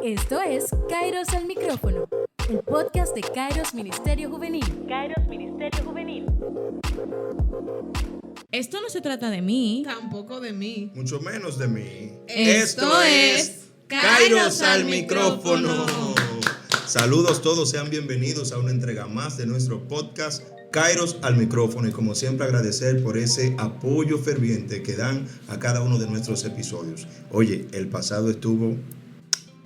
Esto es Kairos al micrófono, el podcast de Kairos Ministerio Juvenil. Kairos Ministerio Juvenil. Esto no se trata de mí. Tampoco de mí. Mucho menos de mí. Esto es Kairos al micrófono. Saludos todos, sean bienvenidos a una entrega más de nuestro podcast Kairos al micrófono, y como siempre agradecer por ese apoyo ferviente que dan a cada uno de nuestros episodios. Oye, el pasado estuvo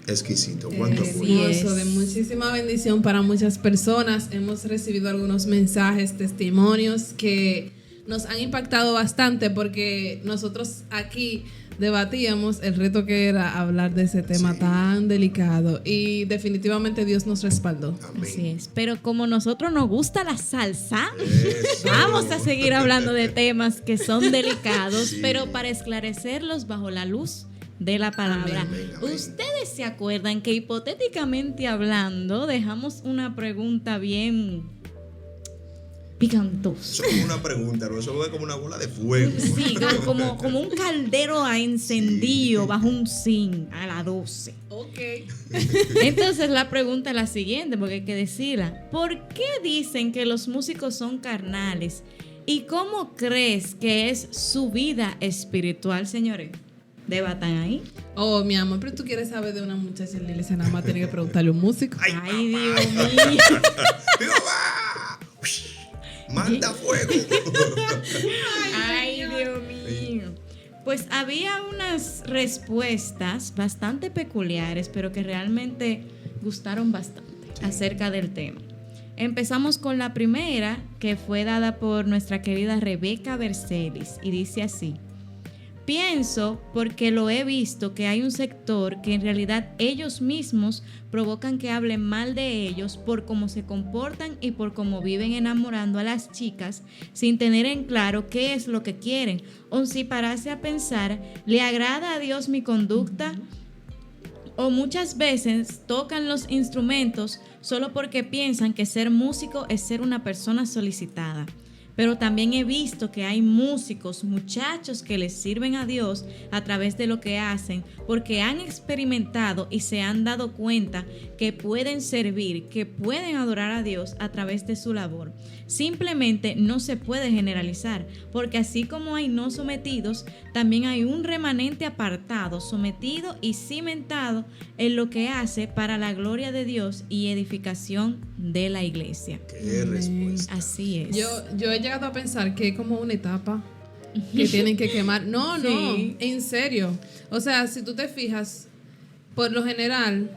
exquisito. ¿Cuánto Hermoso, de muchísima bendición para muchas personas. Hemos recibido algunos mensajes, testimonios que nos han impactado bastante, porque nosotros aquí debatíamos el reto que era hablar de ese tema tan delicado, y definitivamente Dios nos respaldó. Amén. Así es. Pero como nosotros nos gusta la salsa, vamos a seguir hablando de temas que son delicados, Sí. pero para esclarecerlos bajo la luz de la palabra. Amén, amén. ¿Ustedes se acuerdan que hipotéticamente hablando dejamos una pregunta bien picantosa? Eso es como una pregunta, ¿no? Eso es como una bola de fuego. Sí, como un caldero encendido Sí. bajo un zinc a las 12. Ok. Entonces la pregunta es la siguiente, porque hay que decirla. ¿Por qué dicen que los músicos son carnales? ¿Y cómo crees que es su vida espiritual, señores? Debatan ahí. Oh, mi amor, pero tú quieres saber de una muchacha en la iglesia, nada más tienes que preguntarle a un músico. Ay, Dios mío. ¡Jehová! ¡Manda fuego! Ay, Dios mío. Pues había unas respuestas bastante peculiares, pero que realmente gustaron bastante acerca del tema. Empezamos con la primera, que fue dada por nuestra querida Rebeca Bercelis, y dice así: pienso, porque lo he visto, que hay un sector que en realidad ellos mismos provocan que hablen mal de ellos por cómo se comportan y por cómo viven enamorando a las chicas sin tener en claro qué es lo que quieren, o si pararse a pensar, ¿le agrada a Dios mi conducta? O muchas veces tocan los instrumentos solo porque piensan que ser músico es ser una persona solicitada. Pero también he visto que hay músicos, muchachos que les sirven a Dios a través de lo que hacen, porque han experimentado y se han dado cuenta que pueden servir, que pueden adorar a Dios a través de su labor. Simplemente no se puede generalizar, porque así como hay no sometidos, también hay un remanente apartado, sometido y cimentado en lo que hace para la gloria de Dios y edificación de la iglesia. ¡Qué respuesta! Así es. Yo he llegado a pensar que es como una etapa que tienen que quemar. No, Sí. en serio. O sea, si tú te fijas, por lo general,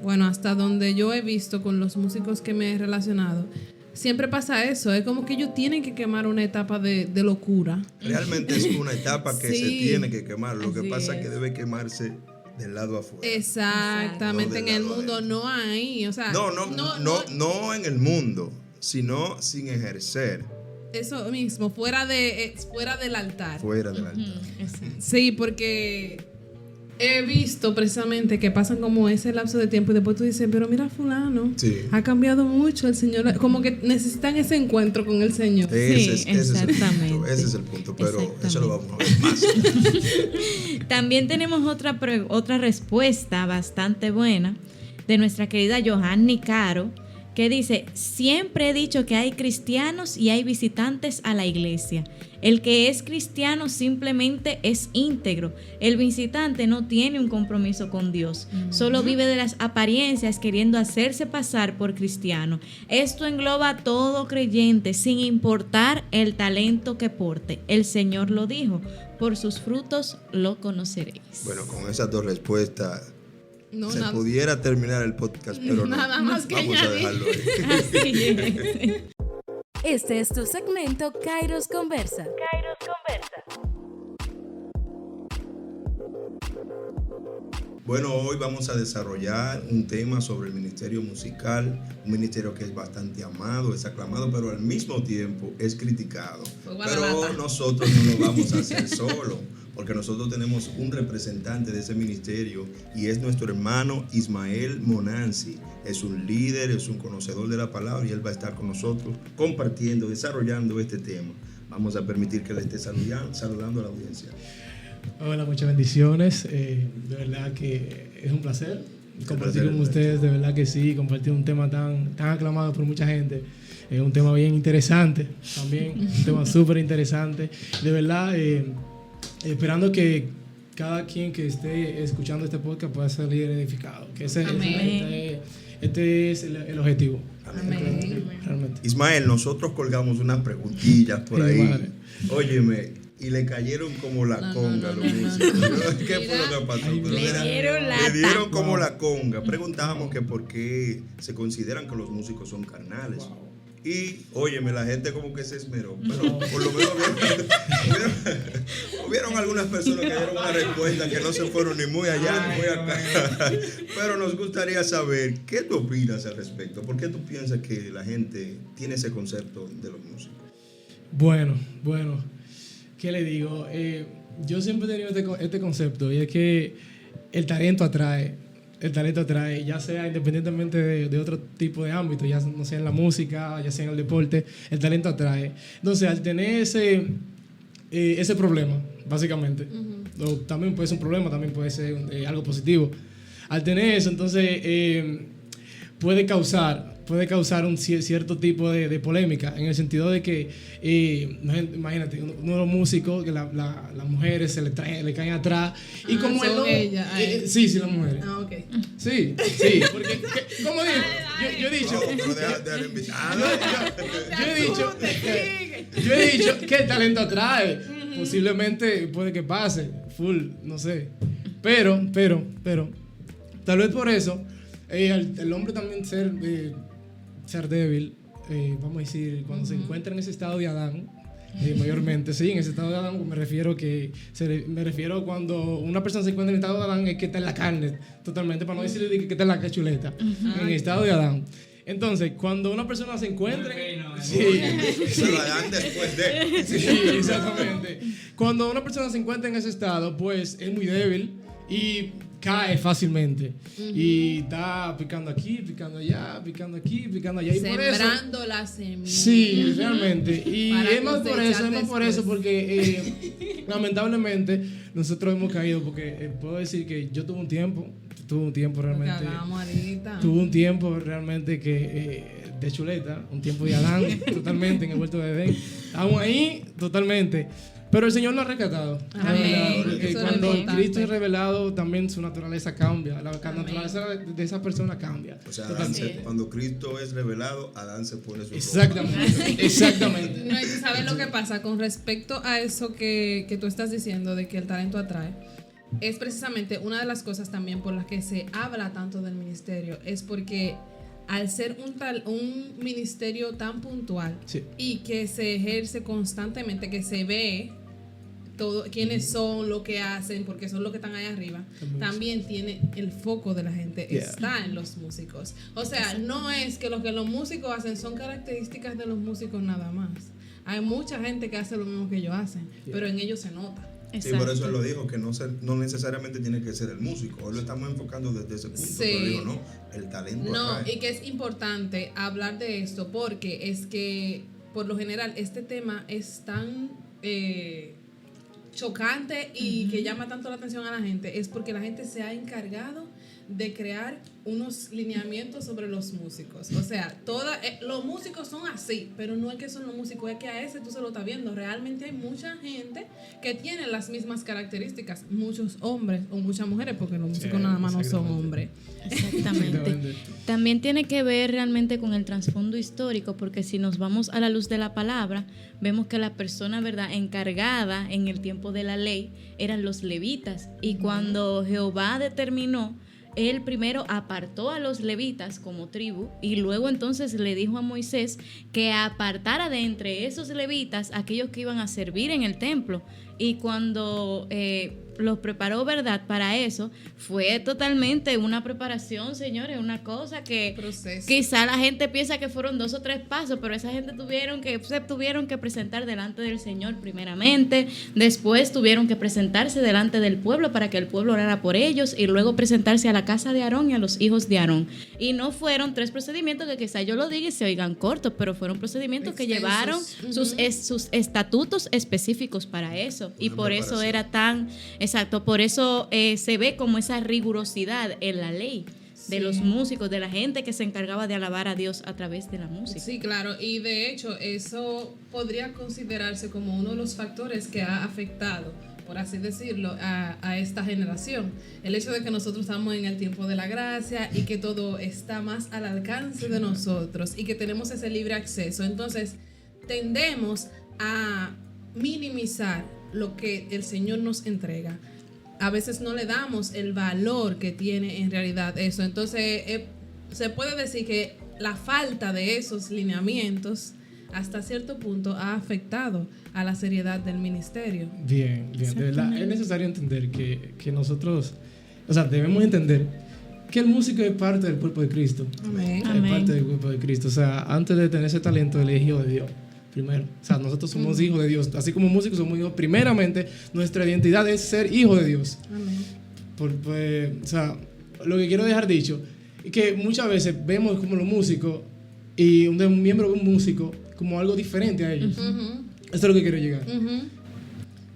bueno, hasta donde yo he visto con los músicos que me he relacionado, siempre pasa eso. Es como que ellos tienen que quemar una etapa de locura. Realmente es una etapa que Sí. se tiene que quemar. Lo que Así pasa es es. que debe quemarse del lado afuera. Exactamente. No En del el lado mundo adentro. no hay. O sea, No en el mundo, sino sin ejercer eso mismo, fuera del altar. fuera del altar. Sí, porque he visto precisamente que pasan como ese lapso de tiempo y después tú dices, pero mira fulano, Sí. ha cambiado mucho el Señor, como que necesitan ese encuentro con el Señor. Ese es el exactamente. punto, ese es el punto, pero Exactamente. eso lo vamos a ver más. También tenemos otra respuesta bastante buena de nuestra querida Johanny Caro, que dice: siempre he dicho que hay cristianos y hay visitantes a la iglesia. El que es cristiano simplemente es íntegro. El visitante no tiene un compromiso con Dios. Solo vive de las apariencias queriendo hacerse pasar por cristiano. Esto engloba a todo creyente sin importar el talento que porte. El Señor lo dijo: por sus frutos lo conoceréis. Bueno, con esas dos respuestas No, se nada. pudiera terminar el podcast, pero no. Nada más que Vamos a añadir. dejarlo ahí. Así es. Este es tu segmento Kairos Conversa. Kairos Conversa. Bueno, hoy vamos a desarrollar un tema sobre el ministerio musical, un ministerio que es bastante amado, es aclamado, pero al mismo tiempo es criticado. Fuego a la Pero lata. nosotros no lo vamos a hacer solo, porque nosotros tenemos un representante de ese ministerio y es nuestro hermano Ismael Monanzi. Es un líder, es un conocedor de la palabra y él va a estar con nosotros compartiendo, desarrollando este tema. Vamos a permitir que le esté saludando a la audiencia. Hola, muchas bendiciones. De verdad que es un placer compartir con ustedes, de verdad que sí, compartir un tema tan aclamado por mucha gente. Es un tema bien interesante también, un tema súper interesante. De verdad, esperando que cada quien que esté escuchando este podcast pueda salir edificado. Que este es el objetivo. Amén. Realmente. Ismael, nosotros colgamos unas preguntillas por Ay, ahí. madre. Óyeme, y le cayeron como la conga los músicos. ¿Qué fue lo que pasó? Ay, Pero le mira, dieron le lata. dieron como la conga. Preguntábamos que por qué se consideran que los músicos son carnales. Y, óyeme, la gente como que se esmeró. Pero por lo menos hubieron algunas personas que dieron una respuesta que no se fueron ni muy allá ni muy acá. Pero nos gustaría saber, ¿qué tú opinas al respecto? ¿Por qué tú piensas que la gente tiene ese concepto de los músicos? Bueno, ¿qué le digo? Yo siempre he tenido este concepto, y es que el talento atrae, ya sea independientemente de otro tipo de ámbito, ya no sea en la música, ya sea en el deporte, el talento atrae. Entonces, al tener ese problema, básicamente, o también puede ser un problema, también puede ser algo positivo. Al tener eso, entonces, puede causar un cierto tipo de polémica, en el sentido de que, imagínate, uno de los músicos, que las mujeres le caen atrás, y como son ellas, sí, las mujeres. Ah, ok. Sí, porque, ¿cómo digo? Yo he dicho, No, pero deja invitado. yo he dicho que el talento atrae, posiblemente puede que pase, full, no sé, pero, tal vez por eso, el hombre también ser débil, vamos a decir, cuando se encuentra en ese estado de Adán, mayormente, sí, en ese estado de Adán me refiero cuando una persona se encuentra en el estado de Adán es que está en la carne, totalmente, para no decirle que está en la cachuleta, en el estado de Adán. Entonces, cuando una persona se encuentra... Se lo dan después de. Sí, exactamente. Cuando una persona se encuentra en ese estado, pues es muy débil y cae fácilmente. Y está picando aquí, picando allá, picando aquí, picando allá. Y por eso, Sembrando la semilla. sí, realmente. Y Para es más por eso, cosechar porque lamentablemente nosotros hemos caído, porque puedo decir que yo tuve un tiempo realmente. Tuve un tiempo realmente que de chuleta, un tiempo de Adán, totalmente en el huerto de Edén. Estamos ahí totalmente. Pero el Señor lo ha rescatado. Amén. Porque Eso es cuando importante. Cristo es revelado, también su naturaleza cambia. La naturaleza de esa persona cambia. O sea, Adán cuando Cristo es revelado, Adán se pone su ropa. Exactamente. No, y tú sabes lo que pasa con respecto a eso que tú estás diciendo de que el talento atrae. Es precisamente una de las cosas también por las que se habla tanto del ministerio. Es porque al ser un ministerio tan puntual, Sí. y que se ejerce constantemente, que se ve todo quiénes son, lo que hacen, porque son los que están ahí arriba, también tiene el foco de la gente, está en los músicos. O sea, no es que lo que los músicos hacen son características de los músicos nada más. Hay mucha gente que hace lo mismo que ellos hacen, pero en ellos se nota. Sí, por eso él lo dijo, que no necesariamente tiene que ser el músico. Hoy lo estamos enfocando desde ese punto, Sí. pero digo, no, el talento No, atrae. y que es importante hablar de esto porque es que, por lo general, este tema es tan chocante y que llama tanto la atención a la gente, es porque la gente se ha encargado de crear unos lineamientos sobre los músicos. O sea, los músicos son así, pero no es que son los músicos, es que a ese tú se lo estás viendo. Realmente hay mucha gente que tiene las mismas características, muchos hombres o muchas mujeres, porque los músicos nada más no son hombres. Exactamente. También tiene que ver realmente con el trasfondo histórico, porque si nos vamos a la luz de la palabra, vemos que la persona, ¿verdad?, encargada en el tiempo de la ley eran los levitas. Y cuando Jehová determinó, él primero apartó a los levitas como tribu y luego entonces le dijo a Moisés que apartara de entre esos levitas aquellos que iban a servir en el templo. Y cuando los preparó, ¿verdad?, para eso, fue totalmente una preparación, señores, una cosa que Proceso. quizá la gente piensa que fueron 2 o 3 pasos, pero esa gente se tuvieron que presentar delante del Señor primeramente, después tuvieron que presentarse delante del pueblo para que el pueblo orara por ellos y luego presentarse a la casa de Aarón y a los hijos de Aarón. Y no fueron 3 procedimientos que quizá yo lo diga y se oigan cortos, pero fueron procedimientos que llevaron sus estatutos específicos para eso. Y por eso era tan, exacto, por eso se ve como esa rigurosidad en la ley. de los músicos, de la gente que se encargaba de alabar a Dios a través de la música. Sí, claro, y de hecho eso podría considerarse como uno de los factores que ha afectado, por así decirlo, a esta generación. El hecho de que nosotros estamos en el tiempo de la gracia y que todo está más al alcance de nosotros y que tenemos ese libre acceso. Entonces, tendemos a minimizar lo que el Señor nos entrega. A veces no le damos el valor que tiene en realidad eso. Entonces, se puede decir que la falta de esos lineamientos hasta cierto punto ha afectado a la seriedad del ministerio. Bien, bien. De verdad, es necesario entender que nosotros, o sea, debemos entender que el músico es parte del cuerpo de Cristo. Amén. Es parte del cuerpo de Cristo. O sea, antes de tener ese talento, él es hijo de Dios. Primero, o sea, nosotros somos hijos de Dios, así como músicos somos hijos. Primeramente, nuestra identidad es ser hijo de Dios. Amén. O sea, lo que quiero dejar dicho es que muchas veces vemos como los músicos y un miembro de un músico como algo diferente a ellos. Eso es lo que quiero llegar.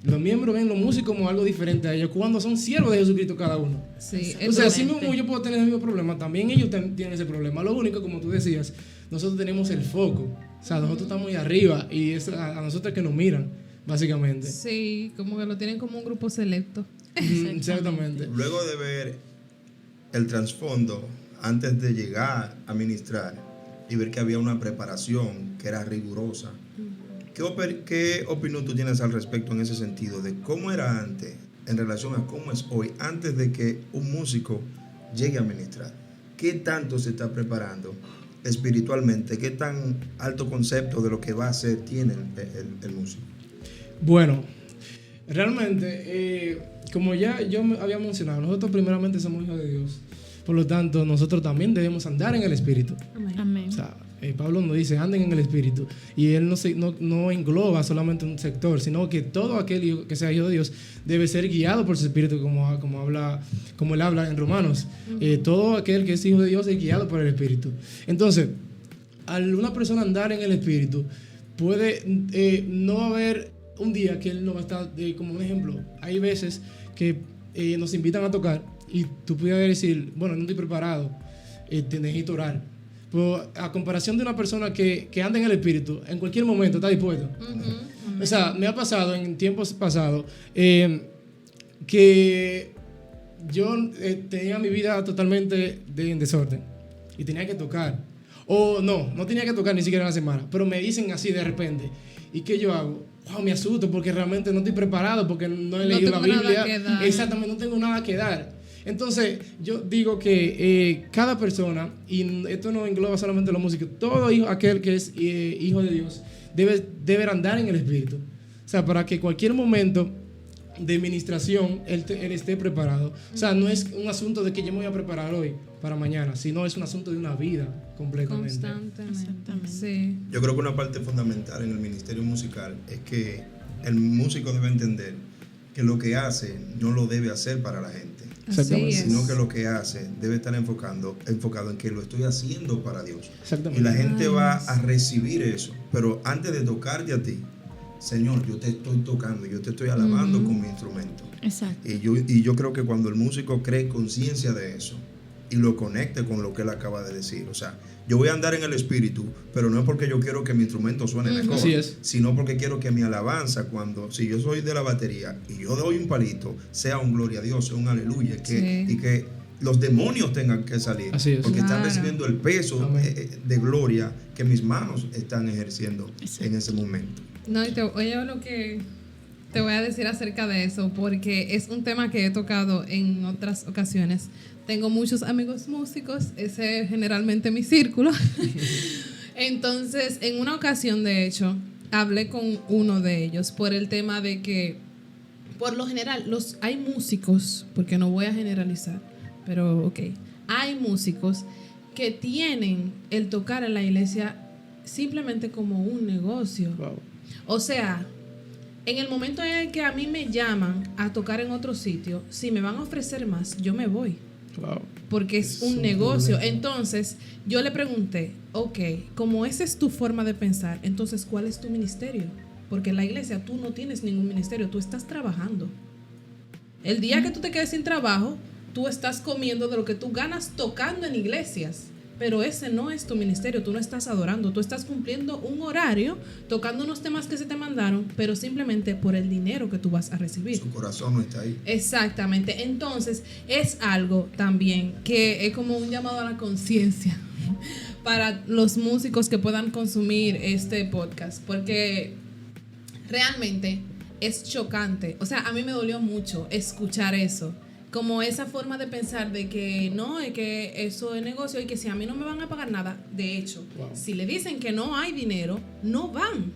Los miembros ven los músicos como algo diferente a ellos cuando son siervos de Jesucristo cada uno. Sí, O sea, así mismo yo puedo tener el mismo problema, también ellos tienen ese problema. Lo único, como tú decías, nosotros tenemos el foco. O sea, nosotros estamos ahí arriba y es a nosotros que nos miran, básicamente. Sí, como que lo tienen como un grupo selecto. Exactamente. Luego de ver el trasfondo antes de llegar a ministrar y ver que había una preparación que era rigurosa, ¿qué opinión tú tienes al respecto en ese sentido de cómo era antes en relación a cómo es hoy, antes de que un músico llegue a ministrar? ¿Qué tanto se está preparando espiritualmente? ¿Qué tan alto concepto de lo que va a hacer tiene el músico? Bueno, realmente, como ya yo había mencionado, nosotros primeramente somos hijos de Dios. Por lo tanto, nosotros también debemos andar en el Espíritu. Amén. O sea, Pablo nos dice, anden en el Espíritu. Y él no engloba solamente un sector, sino que todo aquel que sea hijo de Dios debe ser guiado por su Espíritu, como él habla en Romanos. Todo aquel que es hijo de Dios es guiado por el Espíritu. Entonces, al una persona andar en el Espíritu, puede no haber un día que él no va a estar, como un ejemplo, hay veces que nos invitan a tocar y tú pudieras decir, bueno, no estoy preparado, necesito orar. Pero a comparación de una persona que anda en el Espíritu, en cualquier momento está dispuesto. O sea, me ha pasado en tiempos pasados que yo tenía mi vida totalmente en desorden y tenía que tocar. O no tenía que tocar ni siquiera en la semana, pero me dicen así de repente. ¿Y qué yo hago? Wow, me asusto porque realmente no estoy preparado, porque no he leído la Biblia. Exactamente, no tengo nada que dar. Entonces, yo digo que cada persona, y esto no engloba solamente a los músicos, todo aquel que es hijo de Dios debe andar en el Espíritu. O sea, para que cualquier momento de ministración él esté preparado. O sea, no es un asunto de que yo me voy a preparar hoy para mañana, sino es un asunto de una vida completamente. Constantemente. Exactamente. Sí. Yo creo que una parte fundamental en el ministerio musical es que el músico debe entender que lo que hace no lo debe hacer para la gente, Así es. sino que lo que hace debe estar enfocado en que lo estoy haciendo para Dios. Exactamente. Y la gente va a recibir eso, pero antes de tocarte a ti, Señor, yo te estoy tocando, yo te estoy alabando con mi instrumento. Exacto. Y yo creo que cuando el músico cree conciencia de eso y lo conecte con lo que él acaba de decir, o sea, yo voy a andar en el Espíritu, pero no es porque yo quiero que mi instrumento suene mejor, Así es. sino porque quiero que mi alabanza, si yo soy de la batería y yo doy un palito, sea un gloria a Dios, sea un aleluya, y que los demonios tengan que salir, Así es. porque están Claro. recibiendo el peso de gloria que mis manos están ejerciendo en ese momento. No, y oye lo que te voy a decir acerca de eso, porque es un tema que he tocado en otras ocasiones. Tengo muchos amigos músicos, ese es generalmente mi círculo. Entonces, en una ocasión, de hecho, hablé con uno de ellos por el tema de que, por lo general, hay músicos, porque no voy a generalizar, pero ok, hay músicos que tienen el tocar en la iglesia simplemente como un negocio. Wow. O sea, en el momento en el que a mí me llaman a tocar en otro sitio, si me van a ofrecer más, yo me voy. Wow. Porque es un negocio. Entonces, yo le pregunté, ok, como esa es tu forma de pensar, entonces, ¿cuál es tu ministerio? Porque en la iglesia tú no tienes ningún ministerio, tú estás trabajando. El día que tú te quedes sin trabajo, tú estás comiendo de lo que tú ganas tocando en iglesias. Pero ese no es tu ministerio, tú no estás adorando, tú estás cumpliendo un horario, tocando unos temas que se te mandaron, pero simplemente por el dinero que tú vas a recibir. Su corazón no está ahí. Exactamente, entonces es algo también que es como un llamado a la conciencia para los músicos que puedan consumir este podcast, porque realmente es chocante. O sea, a mí me dolió mucho escuchar eso. Como esa forma de pensar de que no, es que eso es negocio y que si a mí no me van a pagar nada, de hecho, si le dicen que no hay dinero, no van.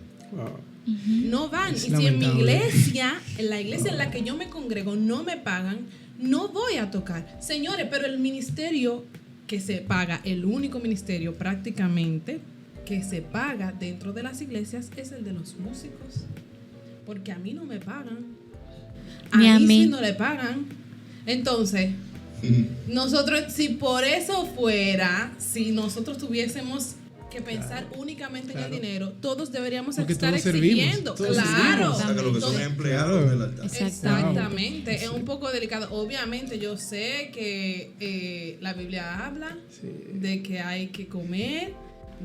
No van. Es y si en mi lamentable. iglesia, en la iglesia en la que yo me congrego, no me pagan, no voy a tocar. Señores, pero el ministerio que se paga, el único ministerio prácticamente que se paga dentro de las iglesias es el de los músicos. Porque a mí no me pagan. Ni a mí mí. sí no le pagan. Entonces, nosotros, si por eso fuera, si nosotros tuviésemos que pensar únicamente en el dinero, todos deberíamos Porque estar todos servimos, exigiendo. todos claro. O sea, que lo que son Entonces, empleados del altar. exactamente. Es un poco delicado. Obviamente, yo sé que la Biblia habla de que hay que comer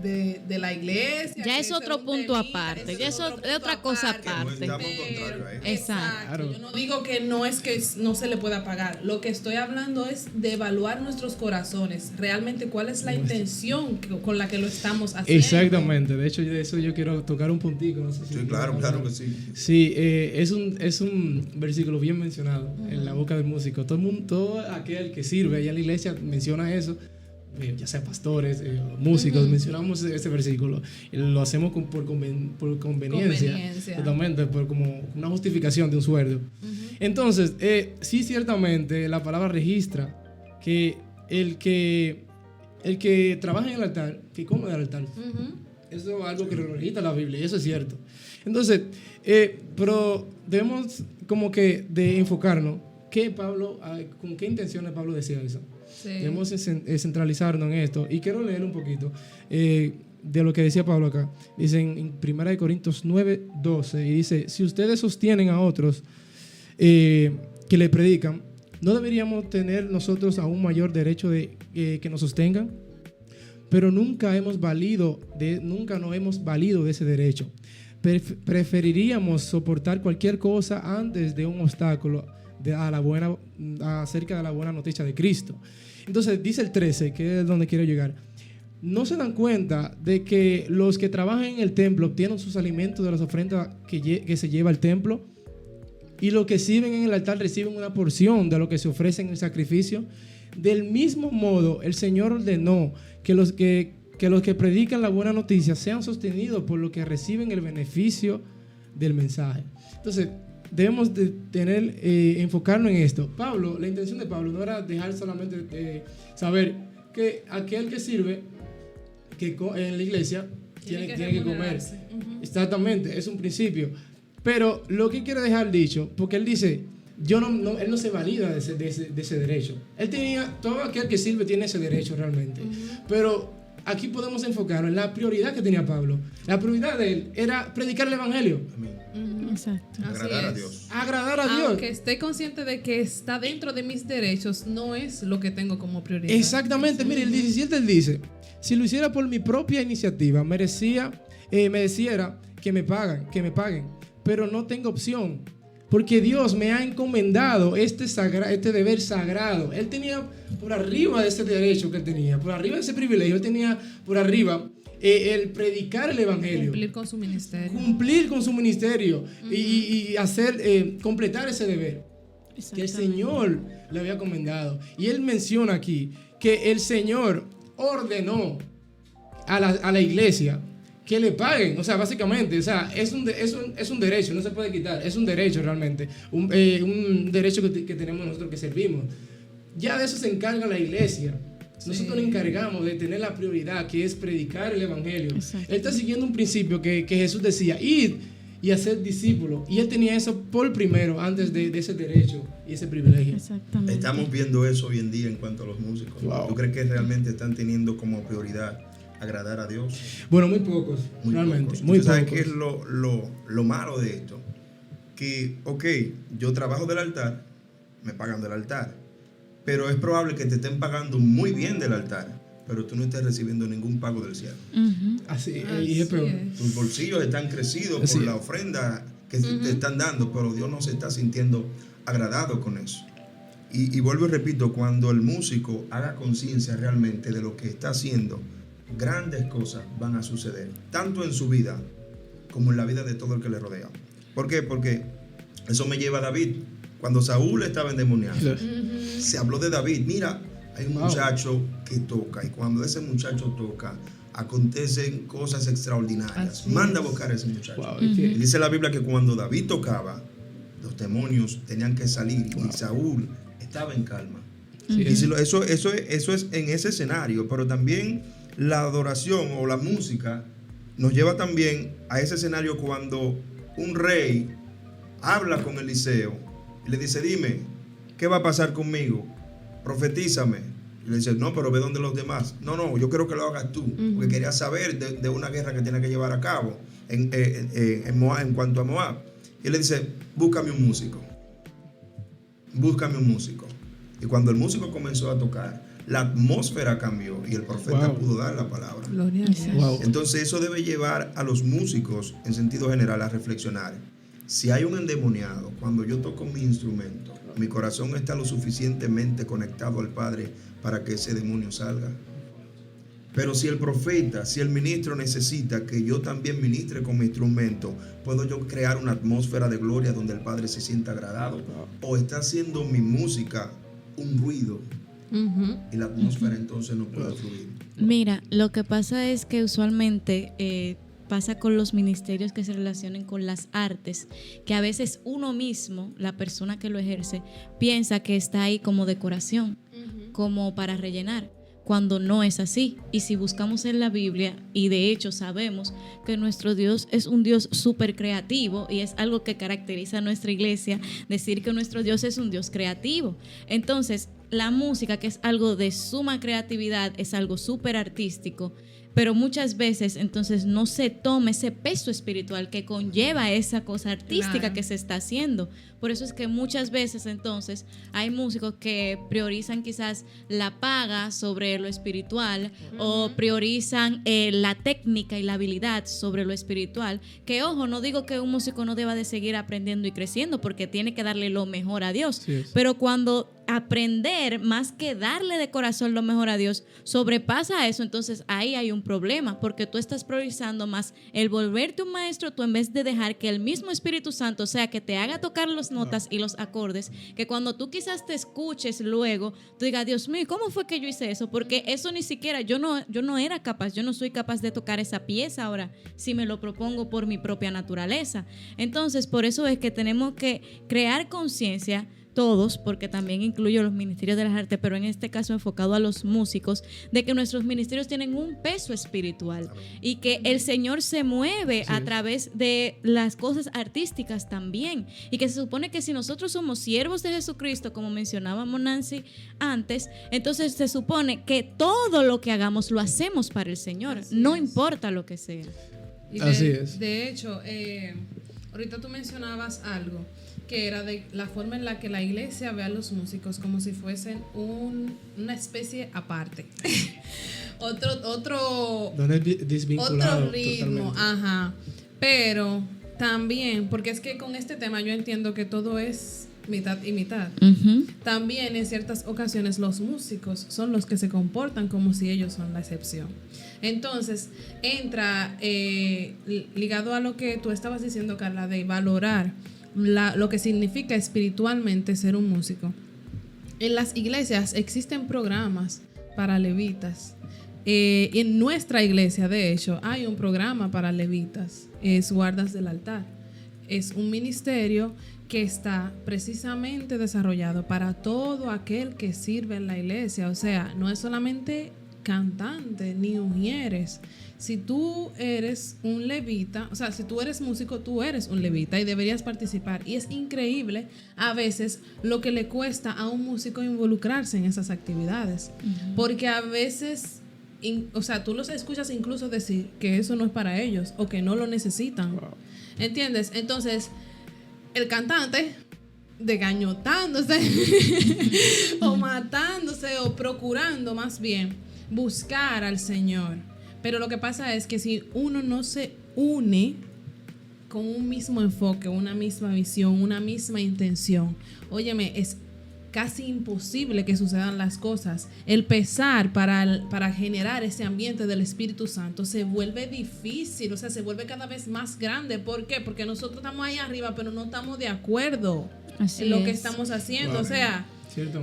de la iglesia. Ya que es ese otro un punto temita, aparte, ese ya es es otro otra punto cosa aparte. aparte. No estamos contrarios a eso. Exacto. Exacto. Yo no digo que no es que no se le pueda pagar. Lo que estoy hablando es de evaluar nuestros corazones. Realmente, ¿cuál es la intención con la que lo estamos haciendo? Exactamente. De hecho, de eso yo quiero tocar un puntico. No sé si Sí, claro que sí. Sí, es un versículo bien mencionado en la boca del músico. Todo aquel que sirve allá en la iglesia menciona eso. Ya sea pastores, músicos, mencionamos ese versículo. Y lo hacemos por conveniencia. Totalmente, por como una justificación de un sueldo. Entonces, sí, ciertamente, la palabra registra que el que trabaja en el altar, que come del altar. Eso es algo que registra la Biblia, y eso es cierto. Entonces, pero debemos como que de enfocarnos con qué intenciones Pablo decía eso. Sí. Debemos centralizarnos en esto. Y quiero leer un poquito de lo que decía Pablo acá. Dice en 1 Corintios 9:12, y dice: si ustedes sostienen a otros que le predican, ¿no deberíamos tener nosotros aún mayor derecho de que nos sostengan? Pero nunca nos hemos valido de ese derecho. Preferiríamos soportar cualquier cosa antes de un obstáculo acerca de la buena noticia de Cristo. Entonces dice el 13, que es donde quiero llegar: ¿no se dan cuenta de que los que trabajan en el templo obtienen sus alimentos de las ofrendas que se lleva al templo? Y los que sirven en el altar reciben una porción de lo que se ofrece en el sacrificio. Del mismo modo, el Señor ordenó que los que predican la buena noticia sean sostenidos por los que reciben el beneficio del mensaje. Entonces, debemos de enfocarnos en esto. La intención de Pablo no era dejar solamente saber que aquel que sirve en la iglesia tiene que comer. Exactamente, es un principio. Pero lo que quiere dejar dicho, porque él dice, él no se valida de ese derecho. Todo aquel que sirve tiene ese derecho realmente. Pero aquí podemos enfocarnos en la prioridad que tenía Pablo. La prioridad de él era predicar el evangelio. Exacto. Agradar a Dios. Agradar a Dios. Aunque esté consciente de que está dentro de mis derechos, no es lo que tengo como prioridad. Exactamente. Mire, el 17 él dice: si lo hiciera por mi propia iniciativa, mereciera que me paguen, pero no tengo opción, porque Dios me ha encomendado este deber sagrado. Él tenía por arriba de ese derecho que él tenía, por arriba de ese privilegio, él tenía por arriba el predicar el evangelio, cumplir con su ministerio y hacer completar ese deber que el Señor le había encomendado. Y él menciona aquí que el Señor ordenó a la iglesia que le paguen. O sea, básicamente, o sea, es un derecho, no se puede quitar, es un derecho realmente, un derecho que tenemos nosotros que servimos. Ya de eso se encarga la iglesia. Nosotros nos encargamos de tener la prioridad, que es predicar el evangelio. Él está siguiendo un principio que Jesús decía: id y hacer discípulos. Y él tenía eso por primero, antes de ese derecho y ese privilegio. Exactamente. Estamos viendo eso hoy en día en cuanto a los músicos. Wow. ¿Tú crees que realmente están teniendo como prioridad agradar a Dios? Bueno, muy pocos, realmente. Pocos. Muy ¿Sabes pocos. qué es lo malo de esto? Que, yo trabajo del altar, me pagan del altar, pero es probable que te estén pagando muy bien del altar, pero tú no estés recibiendo ningún pago del cielo. Así, y es peor. Tus bolsillos están crecidos Así por es. la ofrenda que te están dando, pero Dios no se está sintiendo agradado con eso. Y vuelvo y repito, cuando el músico haga conciencia realmente de lo que está haciendo, grandes cosas van a suceder, tanto en su vida como en la vida de todo el que le rodea. ¿Por qué? Porque eso me lleva a David. Cuando Saúl estaba endemoniado, se habló de David. Mira, hay un muchacho que toca, y cuando ese muchacho toca, acontecen cosas extraordinarias. Así Manda a es. buscar a ese muchacho. Wow, Y dice la Biblia que cuando David tocaba, los demonios tenían que salir y Saúl estaba en calma. Sí, Y si eso es en ese escenario, pero también la adoración o la música nos lleva también a ese escenario cuando un rey habla con Eliseo y le dice, dime, ¿qué va a pasar conmigo? Profetízame. Y le dice, no, pero ve donde los demás. No, yo quiero que lo hagas tú, porque quería saber de una guerra que tiene que llevar a cabo en Moab, en cuanto a Moab. Y le dice, búscame un músico. Búscame un músico. Y cuando el músico comenzó a tocar, la atmósfera cambió y el profeta Wow. pudo dar la palabra. Gloria a Dios. Wow. Entonces eso debe llevar a los músicos en sentido general a reflexionar. Si hay un endemoniado, cuando yo toco mi instrumento, mi corazón está lo suficientemente conectado al Padre para que ese demonio salga. Pero si el profeta, si el ministro necesita que yo también ministre con mi instrumento, ¿puedo yo crear una atmósfera de gloria donde el Padre se sienta agradado? ¿O está haciendo mi música un ruido y la atmósfera entonces no puede fluir? Mira, lo que pasa es que usualmente pasa con los ministerios que se relacionen con las artes, que a veces uno mismo, la persona que lo ejerce, piensa que está ahí como decoración, como para rellenar, cuando no es así. Y si buscamos en la Biblia, y de hecho sabemos que nuestro Dios es un Dios súper creativo, y es algo que caracteriza a nuestra iglesia, decir que nuestro Dios es un Dios creativo. Entonces, la música, que es algo de suma creatividad, es algo súper artístico, pero muchas veces entonces no se toma ese peso espiritual que conlleva esa cosa artística Claro. que se está haciendo. Por eso es que muchas veces entonces hay músicos que priorizan quizás la paga sobre lo espiritual, o priorizan la técnica y la habilidad sobre lo espiritual, que ojo, no digo que un músico no deba de seguir aprendiendo y creciendo, porque tiene que darle lo mejor a Dios, Sí, sí. pero cuando aprender más que darle de corazón lo mejor a Dios sobrepasa eso, entonces ahí hay un problema, porque tú estás priorizando más el volverte un maestro tú, en vez de dejar que el mismo Espíritu Santo sea que te haga tocar las notas y los acordes, que cuando tú quizás te escuches luego, tú digas, Dios mío, ¿cómo fue que yo hice eso? Porque eso ni siquiera, yo no era capaz, yo no soy capaz de tocar esa pieza ahora, si me lo propongo por mi propia naturaleza. Entonces, por eso es que tenemos que crear conciencia todos, porque también incluyo los ministerios de las artes, pero en este caso enfocado a los músicos, de que nuestros ministerios tienen un peso espiritual y que el Señor se mueve a través de las cosas artísticas también, y que se supone que si nosotros somos siervos de Jesucristo, como mencionábamos Nancy antes, entonces se supone que todo lo que hagamos lo hacemos para el Señor, no importa lo que sea. Y Así es. De hecho, ahorita tú mencionabas algo que era de la forma en la que la iglesia ve a los músicos como si fuesen una especie aparte. otro Donde es desvinculado otro ritmo, totalmente. ajá. Pero también, porque es que con este tema yo entiendo que todo es mitad y mitad. También en ciertas ocasiones los músicos son los que se comportan como si ellos son la excepción. Entonces entra ligado a lo que tú estabas diciendo, Carla, de valorar lo que significa espiritualmente ser un músico. En las iglesias existen programas para levitas. En nuestra iglesia, de hecho, hay un programa para levitas, es guardas del altar. Es un ministerio que está precisamente desarrollado para todo aquel que sirve en la iglesia. O sea, no es solamente cantante ni ujieres. Si tú eres un levita, o sea, si tú eres músico, tú eres un levita y deberías participar. Y es increíble a veces lo que le cuesta a un músico involucrarse en esas actividades. Porque a veces, o sea, tú los escuchas incluso decir que eso no es para ellos o que no lo necesitan. Wow. ¿Entiendes? Entonces, el cantante desgañotándose o matándose o procurando más bien buscar al Señor. Pero lo que pasa es que si uno no se une con un mismo enfoque, una misma visión, una misma intención, óyeme, es casi imposible que sucedan las cosas. El pesar para generar ese ambiente del Espíritu Santo se vuelve difícil, o sea, se vuelve cada vez más grande. ¿Por qué? Porque nosotros estamos ahí arriba, pero no estamos de acuerdo en lo que estamos haciendo. O sea,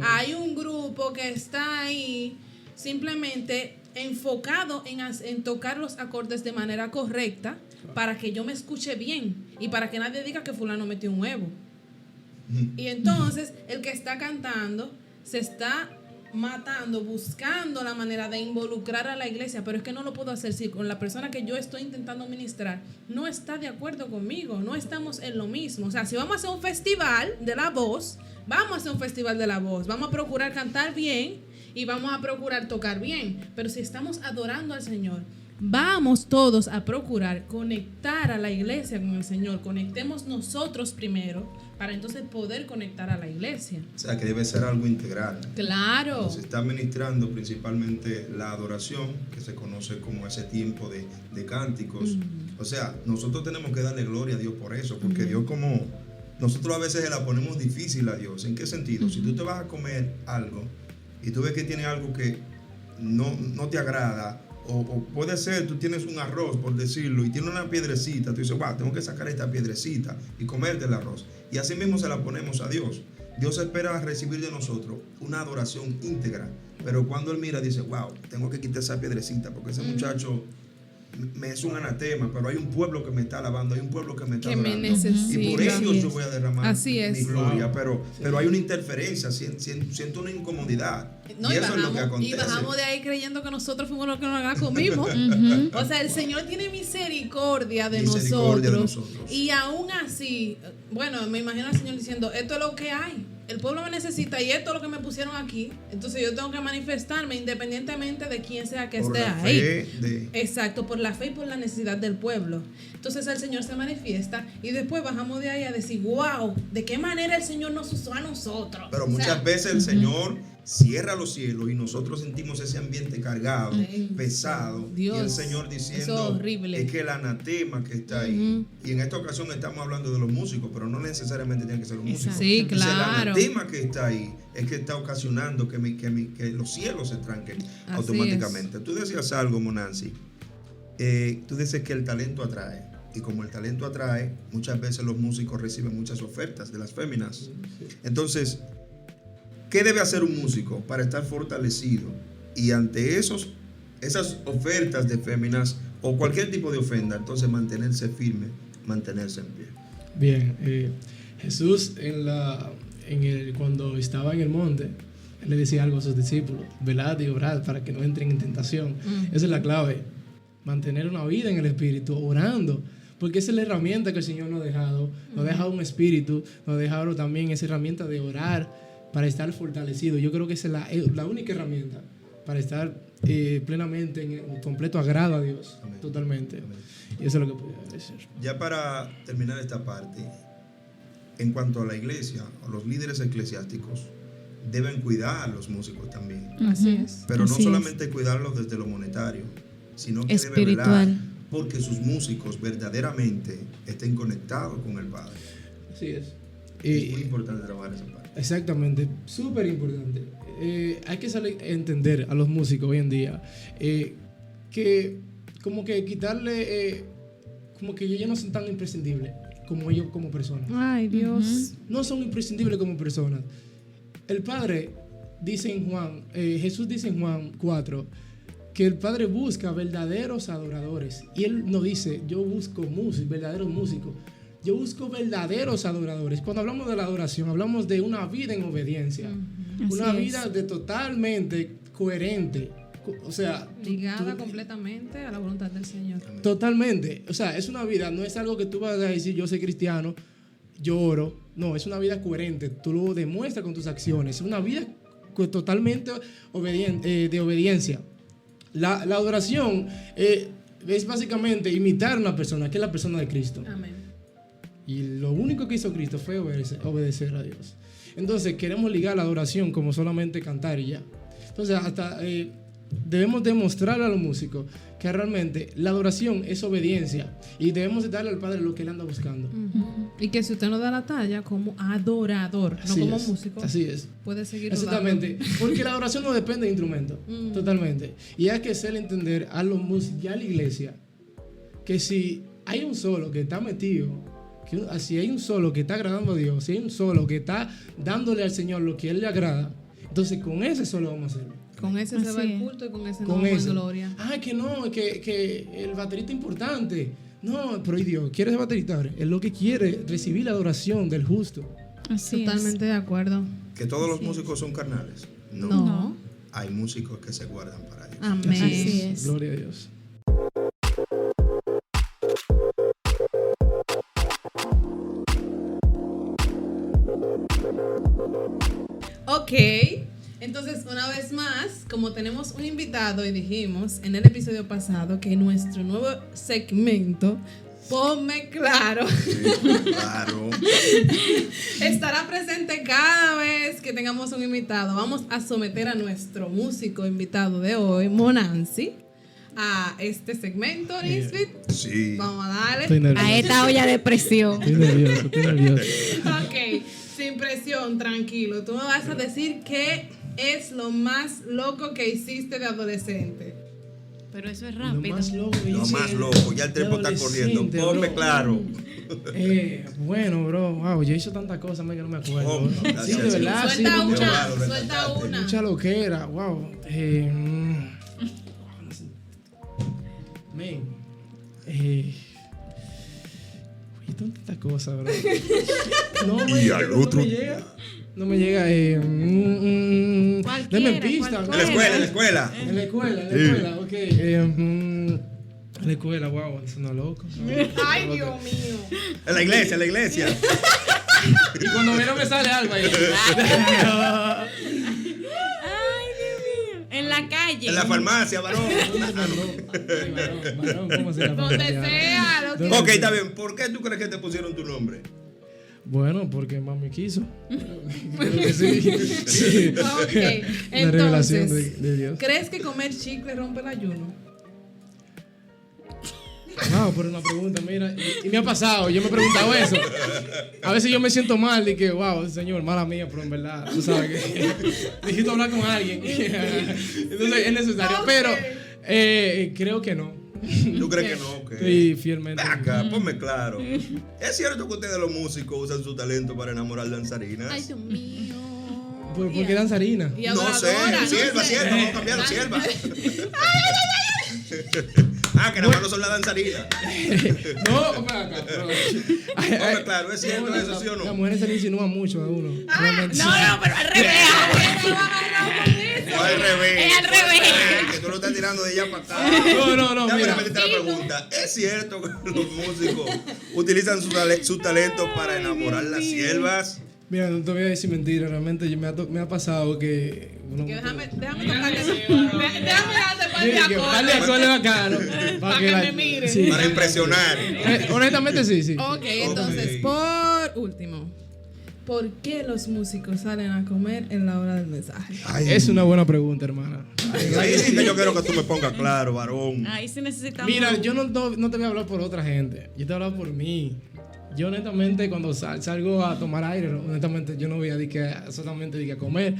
hay un grupo que está ahí simplemente enfocado en tocar los acordes de manera correcta para que yo me escuche bien y para que nadie diga que fulano metió un huevo. Y entonces el que está cantando se está matando, buscando la manera de involucrar a la iglesia, pero es que no lo puedo hacer si con la persona que yo estoy intentando ministrar no está de acuerdo conmigo, no estamos en lo mismo. O sea, si vamos a hacer un festival de la voz, vamos a hacer un festival de la voz, vamos a procurar cantar bien y vamos a procurar tocar bien, pero si estamos adorando al Señor, vamos todos a procurar conectar a la iglesia con el Señor. Conectemos nosotros primero para entonces poder conectar a la iglesia. O sea, que debe ser algo integral. Claro. Se está ministrando principalmente la adoración, que se conoce como ese tiempo de cánticos. O sea, nosotros tenemos que darle gloria a Dios por eso, porque Dios como... Nosotros a veces se la ponemos difícil a Dios. ¿En qué sentido? Si tú te vas a comer algo y tú ves que tiene algo que no te agrada, o puede ser, tú tienes un arroz, por decirlo, y tiene una piedrecita, tú dices, wow, tengo que sacar esta piedrecita y comerte el arroz. Y así mismo se la ponemos a Dios. Dios espera recibir de nosotros una adoración íntegra. Pero cuando Él mira, dice, wow, tengo que quitar esa piedrecita, porque ese muchacho me es un anatema, pero hay un pueblo que me está alabando, hay un pueblo que me está adorando. Y por ellos yo voy a derramar mi gloria. Pero hay una interferencia, siento una incomodidad. No, y eso es lo que acontece. Y bajamos de ahí creyendo que nosotros fuimos los que nos la comimos. O sea, el Señor tiene misericordia de nosotros. Y aún así, bueno, me imagino al Señor diciendo, esto es lo que hay. El pueblo me necesita y esto es lo que me pusieron aquí. Entonces yo tengo que manifestarme independientemente de quién sea que esté ahí. Exacto, por la fe y por la necesidad del pueblo. Entonces el Señor se manifiesta y después bajamos de ahí a decir, wow, ¿de qué manera el Señor nos usó a nosotros? Pero muchas veces el Señor cierra los cielos y nosotros sentimos ese ambiente cargado, pesado. Dios, y el Señor diciendo es que el anatema que está ahí. Y en esta ocasión estamos hablando de los músicos, pero no necesariamente tienen que ser los músicos. Sí, claro. El anatema que está ahí es que está ocasionando que los cielos se tranquen automáticamente. Tú decías algo, Monancy. Tú dices que el talento atrae. Y como el talento atrae, muchas veces los músicos reciben muchas ofertas de las féminas. Entonces, ¿qué debe hacer un músico para estar fortalecido? Y ante esas ofertas de féminas o cualquier tipo de ofenda, entonces mantenerse firme, mantenerse en pie. Bien, Jesús cuando estaba en el monte, Él le decía algo a sus discípulos: velad y orad para que no entren en tentación. Esa es la clave, mantener una vida en el Espíritu, orando. Porque esa es la herramienta que el Señor nos ha dejado. Nos ha dejado un espíritu, nos ha dejado también esa herramienta de orar para estar fortalecido. Yo creo que esa es la única herramienta para estar plenamente en completo agrado a Dios. Amén. Totalmente. Amén. Y eso es lo que podría decir. Ya para terminar esta parte, en cuanto a la iglesia, a los líderes eclesiásticos deben cuidar a los músicos también. Así es. Pero no solamente cuidarlos desde lo monetario, sino que debe velar porque sus músicos verdaderamente estén conectados con el Padre. Así es. Es muy importante trabajar esa parte. Exactamente, súper importante. Hay que saber entender a los músicos hoy en día que como que quitarle, como que ellos no son tan imprescindibles como ellos como personas. Ay, Dios. No son imprescindibles como personas. El Padre dice en Juan, Jesús dice en Juan 4, que el Padre busca verdaderos adoradores. Y Él nos dice, yo busco verdaderos músicos. Yo busco verdaderos adoradores. Cuando hablamos de la adoración, hablamos de una vida en obediencia. Una vida totalmente coherente. O sea, ligada completamente a la voluntad del Señor. Totalmente. O sea, es una vida, no es algo que tú vas a decir, yo soy cristiano, yo oro. No, es una vida coherente. Tú lo demuestras con tus acciones. Es una vida totalmente de obediencia. La adoración es básicamente imitar a una persona, que es la persona de Cristo. Amén. Y lo único que hizo Cristo fue obedecer a Dios. Entonces queremos ligar la adoración como solamente cantar y ya. Entonces hasta debemos demostrarle a los músicos que realmente la adoración es obediencia y debemos darle al Padre lo que él anda buscando. Y que si usted no da la talla como adorador, no Así como es, músico, así es. puede seguir Exactamente, porque la adoración no depende de instrumento, totalmente. Y hay que hacerle entender a los músicos y a la iglesia que si hay un solo que está metido, si hay un solo que está agradando a Dios, si hay un solo que está dándole al Señor lo que Él le agrada, entonces con ese solo vamos a hacerlo. Con ese se va Así el es. culto y con ese no Con vamos en ese. gloria. Que no, que el baterista es importante. No, pero ¿y Dios quiere ser baterista? Él lo que quiere recibir la adoración del justo. Así Totalmente de acuerdo. ¿Que todos los músicos son carnales? No. Hay músicos que se guardan para Dios. Amén. Así es. Gloria a Dios. Ok, entonces una vez más, como tenemos un invitado y dijimos en el episodio pasado que nuestro nuevo segmento, Ponme Claro, Claro. estará presente cada vez que tengamos un invitado. Vamos a someter a nuestro músico invitado de hoy, Monansi, a este segmento, Nisbet. Sí. Vamos a darle. Estoy nervioso. A esta olla de presión. Estoy nervioso. Ok, sin presión, tranquilo. Tú me vas a decir qué es lo más loco que hiciste de adolescente. Pero eso es Lo rápido. más loco que Lo hice más loco, ya el de tiempo está corriendo. adolescente, Ponme bro. claro. Bueno, bro, wow, yo hice tantas cosas man, que no me acuerdo. Oh, bro. gracias, Sí, de verdad, sí, Suelta mucha- una, Claro, suelta rescataste. una. mucha loquera, wow. Man, son tantas cosas, bro. No, Y man, al no otro me llega. No me llega. Cualquiera, Deme pista. En la escuela, en la escuela. En la escuela, ok. En la escuela, wow, suena loco. Ay, Dios mío. En la iglesia, en la iglesia. Y cuando menos me sale algo ahí. Ay, Dios mío. En la calle. En la farmacia, varón. Varón, ¿cómo se llama? Donde sea, lo que Ok, está bien. ¿Por qué tú crees que te pusieron tu nombre? Bueno, porque mami quiso. Creo que sí. Sí. Ok, Una revelación entonces, de Dios. ¿crees que comer chicle rompe el ayuno? Wow, por una pregunta, mira. Y me ha pasado, yo me he preguntado eso. A veces yo me siento mal y que, wow, señor, mala mía, pero en verdad, tú sabes que necesito hablar con alguien. Entonces es necesario. Ok. Pero creo que no. ¿Tú crees que no? Ok. Estoy fielmente. Ven acá, ponme claro. ¿Es cierto que ustedes los músicos usan su talento para enamorar danzarinas? Ay, Dios mío. ¿Por qué danzarina? Y No sé, adoradora, sierva, sé. sierva, vamos a cambiarlo, sierva. Que nada más no son las danzarinas. No, ven acá. Pero, Ponme claro, ¿es cierto eso, sí o Las no? mujeres se le insinúan mucho a uno. Realmente. No, pero al revés. No, al revés. Es al revés. Que tú lo estás tirando de allá para acá. No, Déjame mira. repetirte la pregunta. ¿Es cierto que los músicos utilizan su talento para enamorar las siervas? Mira, no te voy a decir mentira, realmente me ha pasado que... uno- Que déjame tocarle. Déjame darte par de Sí, que darle acordes. acordes bacanos. Para que me miren. Sí. Para impresionar. Honestamente sí. Ok, entonces, por último, ¿por qué los músicos salen a comer en la hora del mensaje? Es una buena pregunta, hermana. Ahí sí que yo quiero que tú me pongas claro, varón. Ahí sí necesitamos. Mira, yo no te voy a hablar por otra gente. Yo te voy a hablar por mí. Yo honestamente cuando salgo a tomar aire, honestamente yo no voy a solamente a comer.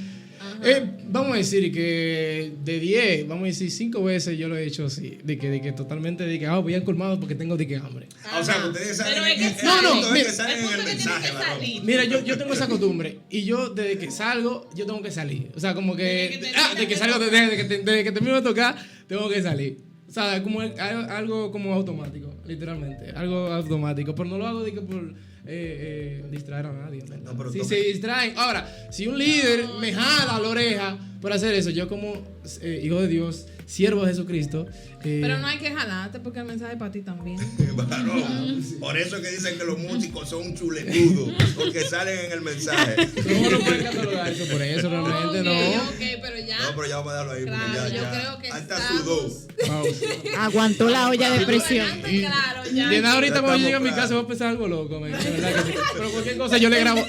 Vamos a decir que de 10, vamos a decir 5 veces yo lo he hecho así, de que totalmente voy al colmado porque tengo hambre. O sea, que ustedes salen Pero es que en salen. el salen en el mensaje, varón. Mira, yo tengo esa costumbre y yo desde que salgo, yo tengo que salir. O sea, como que desde que salgo, desde que termino de tocar, tengo que salir. O sea, como algo como automático, literalmente, algo automático, pero no lo hago de que por distraer a nadie. ¿verdad? No, pero Si toca. se distraen, ahora, si un líder me jala la oreja por hacer eso, yo como hijo de Dios siervo de Jesucristo. Pero no hay que jalarte porque el mensaje es para ti también. Varón, por eso es que dicen que los músicos son chuletudos, porque salen en el mensaje. No lo pueden catalogar eso por eso, realmente no. Ok, pero ya. No, pero ya vamos a darlo ahí, Claro, porque yo ya. creo que Hasta estamos- sudó. Wow. Aguantó la olla de presión. Claro, ya. De nada, ahorita Ya cuando llegue a estamos mi casa claros. voy a pensar algo loco, man, de verdad que sí. Pero cualquier cosa yo le grabo.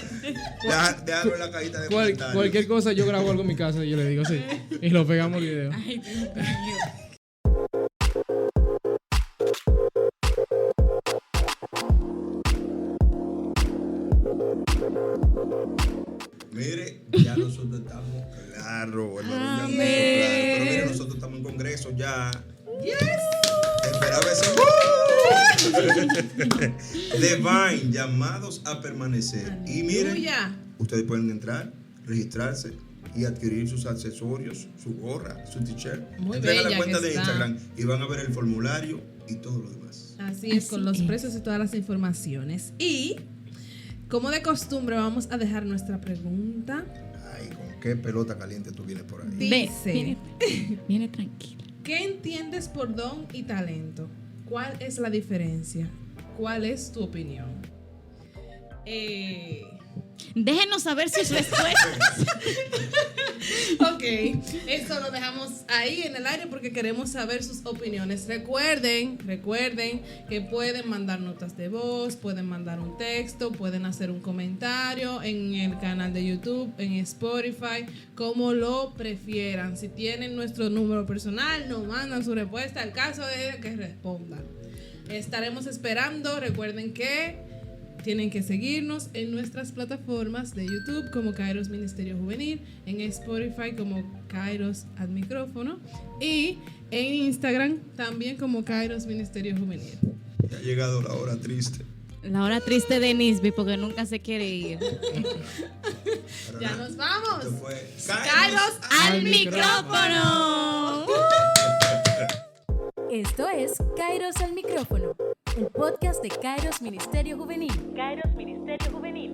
Déjalo en la cajita de comentarios. Cualquier cosa yo grabo algo en mi casa y yo le digo sí. Y lo pegamos el video. Ay, Dios mío. Mire, ya nosotros estamos claros, el varón ya está claro. Pero mire, nosotros estamos en Congreso ya. Esperaba ese. Divine, llamados a permanecer. Y miren, Aleluya. ustedes pueden entrar, registrarse y adquirir sus accesorios, su gorra, su t-shirt. Muy Entren a la bella cuenta que de está. Instagram y van a ver el formulario y todo lo demás. Así es, con los precios y todas las informaciones. Y, como de costumbre, vamos a dejar nuestra pregunta. Ay, ¿con qué pelota caliente tú vienes por ahí? Dice, Viene tranquila. ¿qué entiendes por don y talento? ¿Cuál es la diferencia? ¿Cuál es tu opinión? Déjenos saber sus respuestas. Ok, esto lo dejamos ahí en el aire porque queremos saber sus opiniones. Recuerden que pueden mandar notas de voz, pueden mandar un texto, pueden hacer un comentario en el canal de YouTube, en Spotify, como lo prefieran. Si tienen nuestro número personal, nos mandan su respuesta al caso de que respondan. Estaremos esperando. Recuerden que tienen que seguirnos en nuestras plataformas de YouTube como Kairos Ministerio Juvenil, en Spotify como Kairos al Micrófono y en Instagram también como Kairos Ministerio Juvenil. Ya ha llegado la hora triste. La hora triste de Nisby porque nunca se quiere ir. Pero Ya nada, nos vamos. esto fue Kairos ¡Al micrófono! Esto es Kairos al micrófono, un podcast de Kairos Ministerio Juvenil. Kairos Ministerio Juvenil.